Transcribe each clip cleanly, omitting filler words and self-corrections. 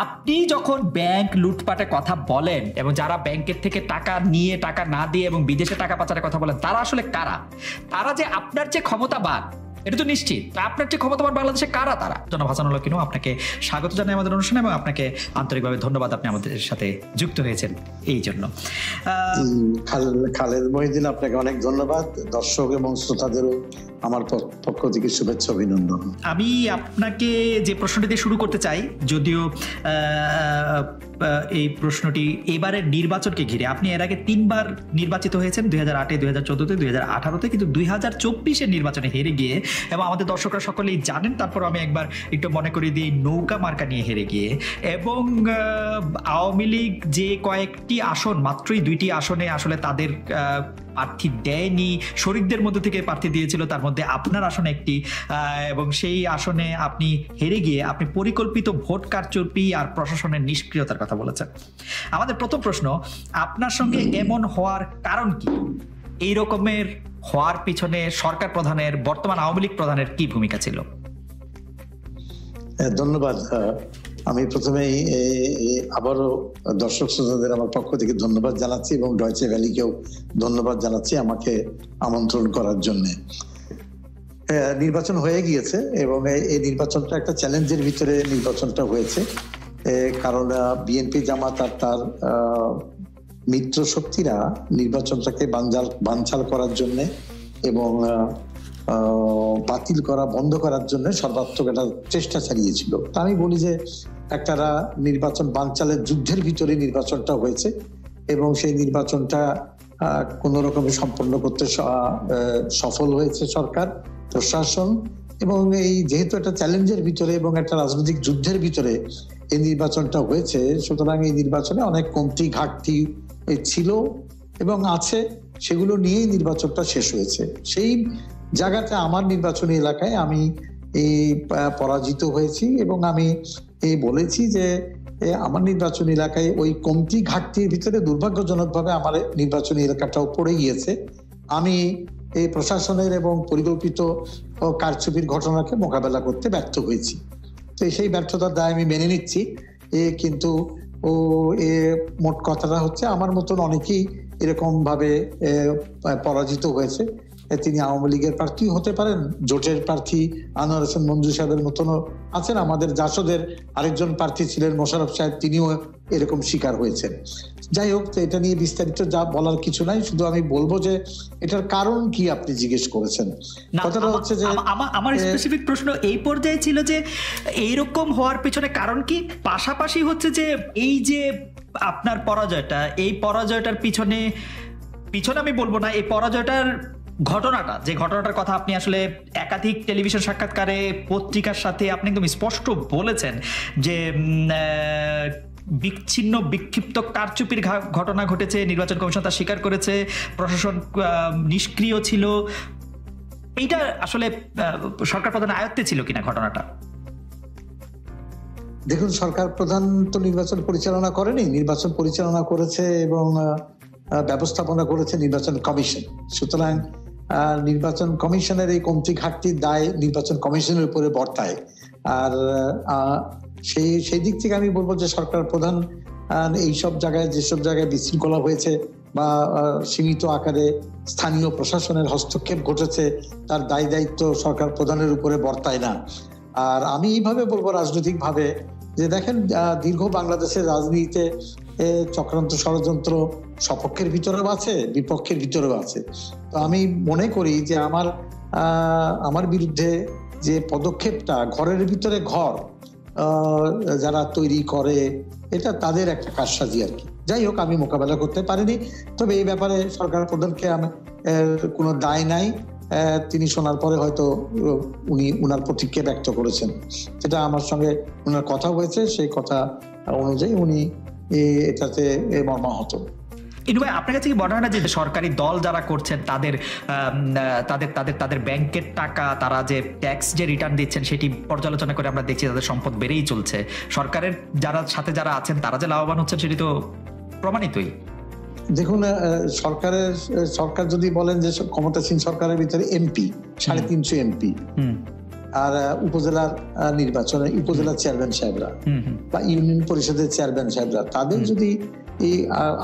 আপনি যখন ব্যাংক লুটপাটের কথা বলেন এবং যারা ব্যাংকের থেকে টাকা নিয়ে টাকা না দিয়ে এবং বিদেশে টাকা পাচারের কথা বলেন, তারা আসলে কারা? তারা যে আপনার যে ক্ষমতাবান, এটা তো নিশ্চিত। আপনার যে ক্ষমতাবান বাংলাদেশে কারা তারা? জনাব হাসানুল্লাহ কিনু, আপনাকে স্বাগত জানাই আমাদের অনুষ্ঠানে এবং আপনাকে আন্তরিকভাবে ধন্যবাদ, আপনি আমাদের সাথে যুক্ত হয়েছেন এই জন্য। খালেদ মহিউদ্দিন, আপনাকে অনেক ধন্যবাদ। দর্শক এবং শ্রোতাদেরও আমার পক্ষ থেকে শুভেচ্ছা, অভিনন্দন। আমি আপনাকে যে প্রশ্নটি দিয়ে শুরু করতে চাই, যদিও এই প্রশ্নটি এবারের নির্বাচনকে ঘিরে। আপনি এর আগে 3 বার নির্বাচিত হয়েছেন, 2008-এ, 2014-তে, 2018-তে, কিন্তু 2024-এর নির্বাচনে হেরে গিয়ে, এবং আমাদের দর্শকরা সকলেই জানেন, তারপর আমি একবার একটু মনে করি দিই, নৌকা মার্কা নিয়ে হেরে গিয়ে, এবং আওয়ামী লীগ যে কয়েকটি আসন, মাত্রই 2টি আসনে আসলে তাদের প্রার্থী দেয়নি, শরিকদের মধ্যে থেকে প্রার্থী দিয়েছিল, তার মধ্যে আপনার আসন একটি, এবং সেই আসনে আপনি হেরে গিয়ে আপনি পরিকল্পিত ভোট কারচুপি আর প্রশাসনের নিষ্ক্রিয়তার কথা বলেছেন। আমাদের প্রথম প্রশ্ন, আপনার সঙ্গে এমন হওয়ার কারণ কি? এই রকমের হওয়ার পিছনে সরকার প্রধানের, বর্তমান আওয়ামী লীগ প্রধানের কি ভূমিকা ছিল? ধন্যবাদ। আমি প্রথমেই আবারও দর্শক শ্রোতাদের আমার পক্ষ থেকে ধন্যবাদ জানাচ্ছি এবং ডয়চে ভ্যালিকেও ধন্যবাদ জানাচ্ছি আমাকে আমন্ত্রণ করার জন্য। নির্বাচন হয়ে গিয়েছে এবং এই নির্বাচনটা একটা চ্যালেঞ্জের ভিতরে নির্বাচনটা হয়েছে, কারণ বিএনপি জামাত আর তার মিত্র শক্তিরা নির্বাচনটাকে বানচাল করার জন্য এবং বাতিল করা, বন্ধ করার জন্য সর্বাত্মক একটা চেষ্টা চালিয়েছিল। তা আমি বলি যে একটা নির্বাচন বানচালের যুদ্ধের ভিতরে নির্বাচনটা হয়েছে এবং সেই নির্বাচনটা কোন রকমে সম্পন্ন করতে সফল হয়েছে সরকার, প্রশাসন। এবং এই যেহেতু একটা চ্যালেঞ্জের ভিতরে এবং একটা রাজনৈতিক যুদ্ধের ভিতরে এই নির্বাচনটা হয়েছে, সুতরাং এই নির্বাচনে অনেক কমতি ঘাটতি ছিল এবং আছে, সেগুলো নিয়েই নির্বাচনটা শেষ হয়েছে। সেই জায়গাতে আমার নির্বাচনী এলাকায় আমি পরাজিত হয়েছি এবং আমি বলেছি যে আমার নির্বাচনী এলাকায় ওই কমতি ঘাটতির ভিতরে দুর্ভাগ্যজনকভাবে আমার নির্বাচনী এলাকাটাও পড়ে গিয়েছে। আমি এই প্রশাসনের এবং পরিকল্পিত কারচুপির ঘটনাকে মোকাবেলা করতে ব্যর্থ হয়েছি। তো সেই ব্যর্থতার দায় আমি মেনে নিচ্ছি। কিন্তু মোট কথাটা হচ্ছে, আমার মতন অনেকেই এরকম ভাবে পরাজিত হয়েছে। তিনি আওয়ামী লীগের প্রার্থী হতে পারেন, জোটের প্রার্থী আনোয়ার হোসেন মঞ্জু সাহেবের মতনও আছেন, আমাদের জাসদের আরেকজন প্রার্থী ছিলেন মোশাররফ সাহেব, তিনিও এরকম শিকার হয়েছেন। যাই হোক, এটা নিয়ে বিস্তারিত যা বলার কিছু নাই, শুধু আমি বলবো যে এটার কারণ কি আপনি জিজ্ঞেস করেছেন। কথাটা হচ্ছে যে আমার স্পেসিফিক প্রশ্ন এই পর্যায়ে ছিল যে এইরকম হওয়ার পিছনে কারণ কি, পাশাপাশি হচ্ছে যে এই যে আপনার পরাজয়টা, এই পরাজয়টার পিছনে আমি বলবো না, এই পরাজয়টার ঘটনাটা, যে ঘটনাটার কথা আপনি আসলে একাধিক টেলিভিশন সাক্ষাৎকারে, পত্রিকার সাথে আপনি একদম স্পষ্ট বলেছেন যে বিচ্ছিন্ন বিক্ষিপ্ত কারচুপির ঘটনা ঘটেছে, নির্বাচন কমিশন তা স্বীকার করেছে, প্রশাসন নিষ্ক্রিয় ছিল। এইটা আসলে সরকার প্রধান আয়ত্তে ছিল কিনা ঘটনাটা? দেখুন, সরকার প্রধান তো নির্বাচন পরিচালনা করেনি, নির্বাচন পরিচালনা করেছে এবং ব্যবস্থাপনা করেছে নির্বাচন কমিশন। সুতরাং নির্বাচন কমিশনের এই কমতি ঘাটতির দায় নির্বাচন কমিশনের উপরে বর্তায়। আর সেই দিক থেকে আমি বলবো যে সরকার প্রধান এইসব জায়গায়, যেসব জায়গায় বিশৃঙ্খলা হয়েছে বা সীমিত আকারে স্থানীয় প্রশাসনের হস্তক্ষেপ ঘটেছে, তার দায় দায়িত্ব সরকার প্রধানের উপরে বর্তায় না। আর আমি এইভাবে বলবো রাজনৈতিক ভাবে যে দেখেন, দীর্ঘ বাংলাদেশের রাজনীতিতে চক্রান্ত, ষড়যন্ত্র সপক্ষের ভিতরেও আছে, বিপক্ষের ভিতরেও আছে। তো আমি মনে করি যে আমার বিরুদ্ধে যে পদক্ষেপটা, ঘরের ভিতরে ঘর যারা তৈরি করে, এটা তাদের একটা কারসাজি আর কি। যাই হোক, আমি মোকাবেলা করতে পারিনি। তবে এই ব্যাপারে সরকার প্রধানকে কোনো দায় নাই। তিনি শোনার পরে হয়তো উনি উনার প্রতিক্রিয়া ব্যক্ত করেছেন, সেটা আমার সঙ্গে উনার কথা হয়েছে, সেই কথা অনুযায়ী উনি এটাতে মর্মাহত। ইনু ভাই, আপনার কাছে কি মনে হয় না যে সরকারি দল যারা করছেন তাদের ব্যাংকের টাকা, তারা যে ট্যাক্স যে রিটার্ন দিচ্ছেন, সেটি পর্যালোচনা করে আমরা দেখছি তাদের সম্পদ বেড়েই চলছে, সরকারের সাথে যারা আছেন তারা যে লাভবান হচ্ছেন সেটি তো প্রমাণিতই। দেখুন, সরকার যদি বলেন যে ক্ষমতাসীন সরকারের ভিতরে এমপি 350 এমপি, আর উপজেলার নির্বাচনে উপজেলার চেয়ারম্যান সাহেবরা বা ইউনিয়ন পরিষদের চেয়ারম্যান সাহেবরা, তাদের যদি এই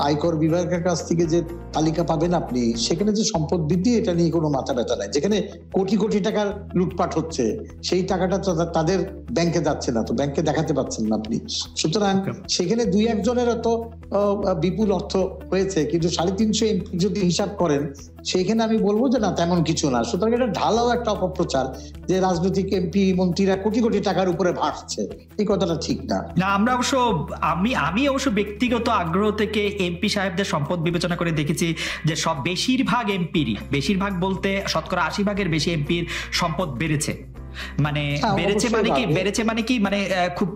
আয়কর বিভাগের কাছ থেকে যে তালিকা পাবেন আপনি, সেখানে যে সম্পদ বৃদ্ধি, এটা নিয়ে কোনো মাথা ব্যথা নাই। যেখানে কোটি কোটি টাকার লুটপাট হচ্ছে, সেই টাকাটা তো তাদের ব্যাংকে যাচ্ছে না, তো ব্যাংকে দেখাতে পাচ্ছেন না আপনি। সুতরাং সেখানে 2-1 জনের তো বিপুল অর্থ হয়েছে, কিন্তু 350 এমপি যদি হিসাব করেন, সেইখানে আমি বলবো যে না, তেমন কিছু না। সুতরাং এটা ঢালাও একটা অপপ্রচার যে রাজনৈতিক এমপি মন্ত্রীরা কোটি কোটি টাকার উপরে ভাসছে, এই কথাটা ঠিক না। আমরা অবশ্য আমি অবশ্য ব্যক্তিগত আগ্রহ থেকে এমপি সাহেবদের সম্পদ বিবেচনা করে দেখেছি যে বেশিরভাগ বলতে শতকরা 80% বেশি এমপির সম্পদ বেড়েছে। মানে বেড়েছে মানে কি মানে খুব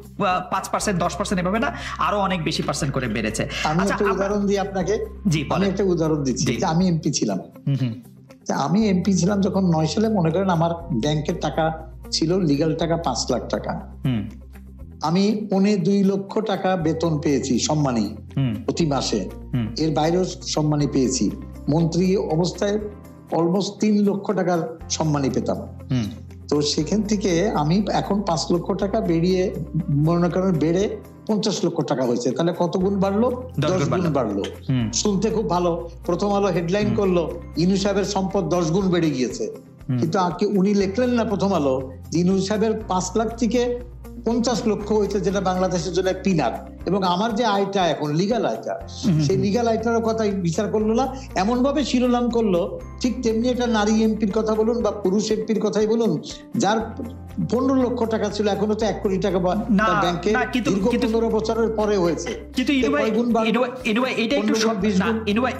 5%, 10% এভাবে না, আরো অনেক বেশি পার্সেন্ট করে বেড়েছে। আমি একটা উদাহরণ দিই আপনাকে। আমি একটা উদাহরণ দিচ্ছি। আমি এমপি ছিলাম, যখন 9 সালে, মনে করেন আমার ব্যাংকের টাকা ছিল, লিগ্যাল টাকা 5 লাখ টাকা। আমি 2.25 লক্ষ টাকা বেতন পেয়েছি সম্মানী প্রতি মাসে, এর বাইরেও সম্মানী পেয়েছি। মন্ত্রী অবস্থায় অলমোস্ট 3 লক্ষ টাকার সম্মানী পেতাম। তো সেখান থেকে আমি এখন 5 লক্ষ টাকা মনে করেন বেড়ে 50 লক্ষ টাকা হয়েছে। তাহলে কত গুণ বাড়লো? 10 গুণ বাড়লো। শুনতে খুব ভালো। প্রথম আলো হেডলাইন করলো, ইউনূস সাহেবের সম্পদ 10 গুণ বেড়ে গিয়েছে। কিন্তু উনি লিখলেন না প্রথম আলো, ইউনূস সাহেবের 5 লাখ থেকে 50 লক্ষ হয়েছে, যেটা বাংলাদেশের জন্য পিনার। এবং আমার যে আয়টা এখন লিগ্যাল আয়টা, সেই লিগ্যাল আয়টার কথা বিচার করলো না, এমন ভাবে শিরোনাম করলো। ঠিক তেমনি একটা নারী এমপির কথা বলুন বা পুরুষ এমপির কথাই বলুন, যার 15 লক্ষ টাকা ছিল, এখনো তো 1 কোটি টাকা ব্যাংকে দীর্ঘ 15 বছরের পরে হয়েছে। কিন্তু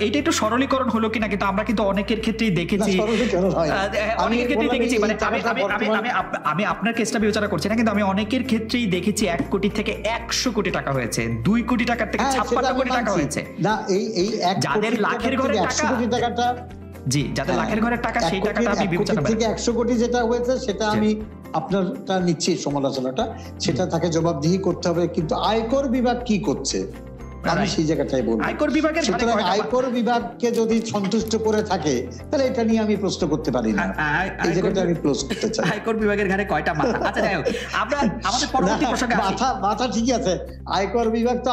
এটা একটু সরলীকরণ হলো কিনা, কিন্তু আমরা কিন্তু অনেকের ক্ষেত্রেই দেখেছি, মানে আমি আপনার কেসটা বিবেচনা করছি না, কিন্তু আমি অনেকের ক্ষেত্রেই দেখেছি 1 কোটি থেকে 100 কোটি টাকা হয়েছে, 2 কোটি টাকার থেকে 56 কোটি টাকা হয়েছে। না, এই যাদের লাখের ঘরের টাকা, জি, যাদের লাখের ঘরের টাকা, সেই টাকাটা আমি বিবেচনা করি। 100 কোটি যেটা হয়েছে, সেটা আমি আপনারটা নিচ্ছি সমালোচনাটা, সেটা তাকে জবাবদিহি করতে হবে। কিন্তু আয়কর বিভাগ কি করছে, আমি সেই জায়গাটাই বলবো। আয়কর বিভাগকে যদি সন্তুষ্ট করে থাকে, তাহলে এটা নিয়ে আমি প্রশ্ন করতে পারি না। এই জায়গাটা আমি ক্লোজ করতে চাই। আয়কর বিভাগের ঘাড়ে কয়টা মাথা? আচ্ছা, যাই হোক, আমরা আমাদের পরবর্তী প্রসঙ্গে মাথা ঠিকই আছে। আয়কর বিভাগ তো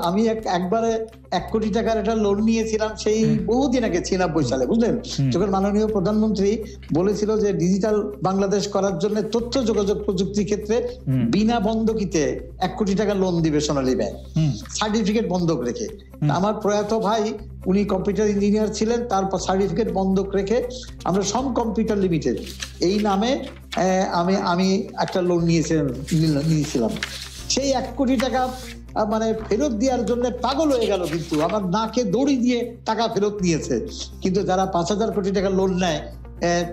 আমি একবারে 1 কোটি টাকার একটা লোন নিয়েছিলাম, সেই বহুদিন আগে 96 সালে, বুঝলেন, যখন মাননীয় প্রধানমন্ত্রী বলেছিল যে ডিজিটাল বাংলাদেশ করার জন্য তথ্য যোগাযোগ প্রযুক্তি ক্ষেত্রে বিনা বন্ধকিতে 1 কোটি টাকা লোন দিবে সোনালী ব্যাংক, সার্টিফিকেট বন্ধক রেখে। আমার প্রয়াত ভাই, উনি কম্পিউটার ইঞ্জিনিয়ার ছিলেন, তারপর সার্টিফিকেট বন্ধক রেখে আমরা সম কম্পিউটার লিমিটেড এই নামে আমি একটা লোন নিয়েছিলাম। সেই 1 কোটি টাকা মানে ফেরত দেওয়ার জন্য পাগল হয়ে গেল, কিন্তু আমার নাকে দড়ি দিয়ে টাকা ফেরত নিয়েছে। কিন্তু যারা 5,000 কোটি টাকা লোন নেয়,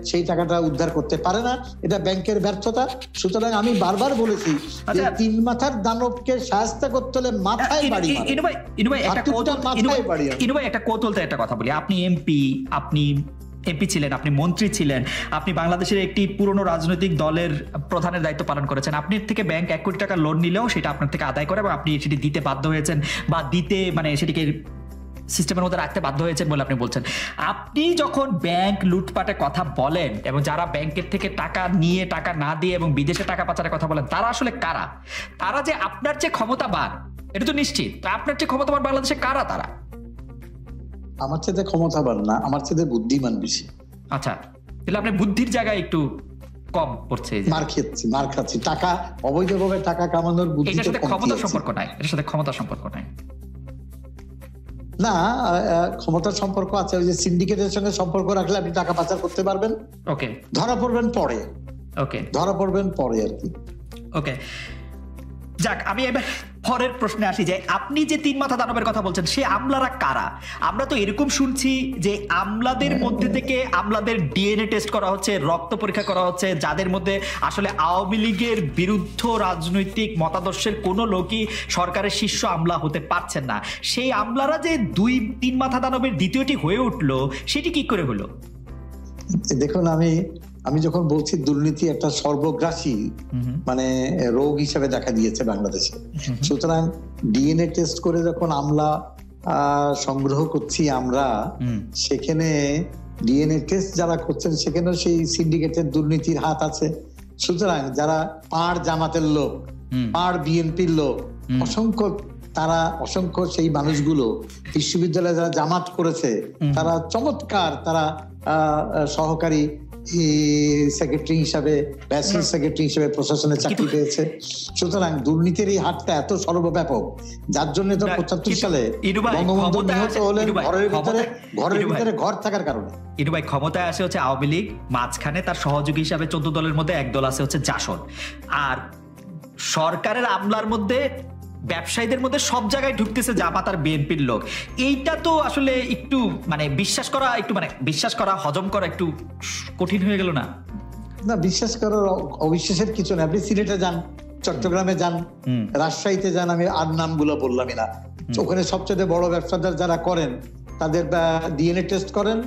সেই টাকাটা উদ্ধার করতে পারে না, এটা ব্যাংকের ব্যর্থতা। সুতরাং আমি বারবার বলেছি যে 3 মাথার দানবকে শায়েস্ত করতে হলে মাথায় বাড়ি মারো। একটা কৌতূহলতা একটা কথা বলি, আপনি এমপি ছিলেন, আপনি মন্ত্রী ছিলেন, আপনি বাংলাদেশের একটি পুরনো রাজনৈতিক দলের প্রধানের দায়িত্ব পালন করেছেন। আপনার থেকে ব্যাংক 1 কোটি টাকা লোন নিলেও সেটা আপনার থেকে আদায় করে এবং আপনি সেটি দিতে বাধ্য হয়েছেন, বা মানে সেটিকে সিস্টেমের মধ্যে রাখতে বাধ্য হয়েছেন বলে আপনি বলছেন। আপনি যখন ব্যাংক লুটপাটের কথা বলেন এবং যারা ব্যাংকের থেকে টাকা নিয়ে, টাকা না দিয়ে এবং বিদেশে টাকা পাচারের কথা বলেন, তারা আসলে কারা? তারা যে আপনার যে ক্ষমতাবান, এটা তো নিশ্চিত, আপনার যে ক্ষমতাবান বাংলাদেশে কারা তারা? আমার চেয়ে ক্ষমতাবান না, আমার চেয়ে বুদ্ধিমান বেশি। আচ্ছা, তাহলে আপনি বুদ্ধির জায়গায় একটু কম পড়ছে। মার খাচ্ছি, টাকা অবৈধভাবে টাকা কামানোর বুদ্ধি। এটার সাথে ক্ষমতার সম্পর্ক নাই, এটার সাথে ক্ষমতার সম্পর্ক নাই। না, ক্ষমতার সম্পর্ক আছে। ওই যে সিন্ডিকেটের সঙ্গে সম্পর্ক রাখলে আপনি টাকা পাচার করতে পারবেন। ওকে, ধরা পড়বেন পরে। ওকে, ধরা পড়বেন পরে আর কি। ওকে, যাক, আমি এবার পরের প্রশ্নে আসি যে আপনি যে 3 মাথা দানবের কথা বলছেন, সে আমলারা কারা? আমরা তো এরকম শুনছি যে আমলাদের মধ্যে থেকে আমলাদের ডিএনএ টেস্ট করা হচ্ছে, রক্ত পরীক্ষা করা হচ্ছে, যাদের মধ্যে আসলে আওয়ামী লীগের বিরুদ্ধ রাজনৈতিক মতাদর্শের কোনো লোকই সরকারের শীর্ষ আমলা হতে পারছেন না। সেই আমলারা যে 2-3 মাথা দানবের দ্বিতীয়টি হয়ে উঠলো, সেটি কি করে হলো? দেখুন, আমি যখন বলছি দুর্নীতি একটা সর্বগ্রাসী মানে রোগ হিসেবে দেখা দিয়েছে বাংলাদেশে, সুতরাং ডিএনএ টেস্ট করে যখন আমলা সংগ্রহ করছি আমরা, সেখানে ডিএনএ টেস্ট যারা করছেন সেখানেও সেই সিন্ডিকেটের দুর্নীতির হাত আছে। সুতরাং যারা পাড় জামাতের লোক, পাড় বিএনপির লোক, অসংখ্য সেই মানুষগুলো বিশ্ববিদ্যালয়ে যারা জামাত করেছে, তারা চমৎকার, তারা সহকারী সেক্রেটারি হিসাবে, ব্যাচেলর সেক্রেটারি হিসাবে প্রশাসনে চাকরি পেয়েছে। সুতরাং দুর্নীতির এই হাতটা এত সর্বব্যাপক, যার জন্য তো 75 সালে বঙ্গবন্ধু নিহত হলেন ঘরের ভিতরে ঘর থাকার কারণে। ইনু ভাই, ক্ষমতায় আসে হচ্ছে আওয়ামী লীগ, মাঝখানে তার সহযোগী হিসাবে 14 দলের মধ্যে এক দল আছে হচ্ছে জাসদ, আর সরকারের আমলার মধ্যে, ব্যবসায়ীদের মধ্যে সব জায়গায় ঢুকতেছে জামাত আর বিএনপির লোক। এইটা তো আসলে একটু বিশ্বাস করা হজম করা একটু কঠিন হয়ে গেল না? না, বিশ্বাস করার অবিশ্বাসের কিছু না। আপনি সিলেটে যান, চট্টগ্রামে যান, রাজশাহীতে যান, আমি আর নামগুলো বললামই না, ওখানে সবচেয়ে বড় ব্যবসাদার যারা করেন তাদের ডিএনএ টেস্ট করেন,